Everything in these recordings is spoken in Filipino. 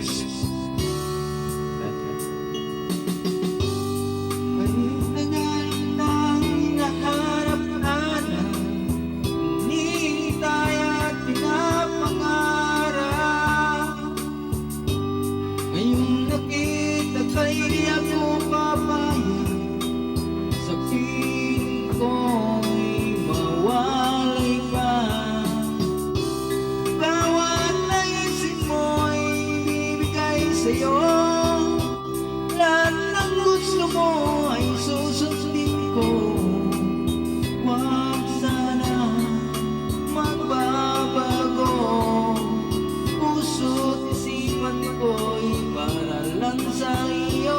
Yes. Sa'yo, lahat ng gusto mo ay susundin ko. Huwag sana magbabago, puso't isipan ko'y para lang sa iyo.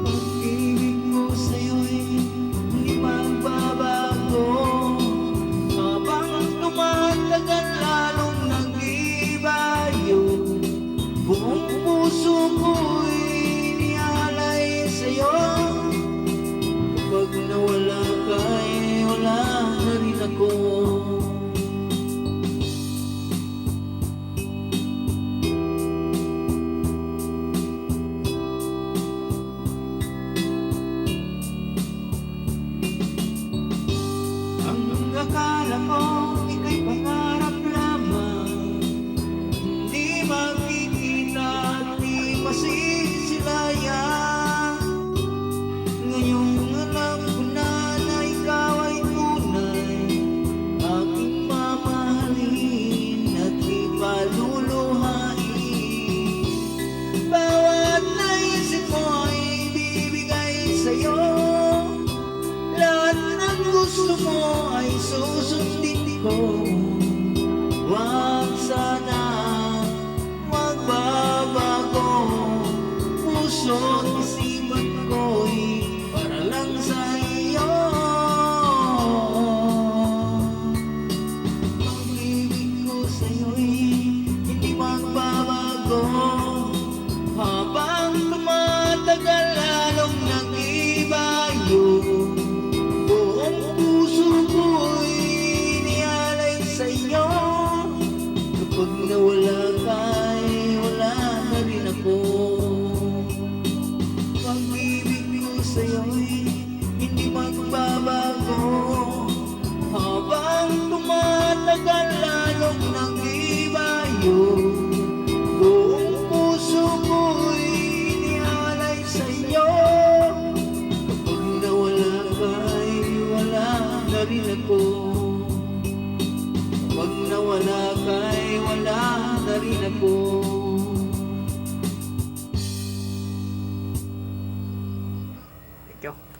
Pag-ibig ko sa'yo'y hindi magbabago, habang tumatagal lalong buong puso ko'y inialay sa'yo. Kapag nawala ka'y wala na rin ako. Ang akala ko ika'y pangarap lamang, hindi masisilayan. Ngayong alam ko na na ikaw ay tunay, aking mamahalin at ipaluluhain. Bawat naisip mo ay bibigay sa'yo, lahat ng gusto mo ay susundin ko. Huwag sana magbabago, puso't isipan ko'y para lang sa iyo. Pag-ibig ko sa'yo'y hindi magbabago, habang tumatagal lalong nag-ibayo. Buong puso ko'y inialay sa'yo. Kapag nawala ka'y wala na rin ako. Pag-ibig ko sa'yo'y hindi magbabago, habang tumatagal lalong nag-ibayo. Buong puso ko'y inialay sa'yo. Kapag nawala ka'y wala na rin ako. Pag nawala ka'y wala na rin ako. Thank you.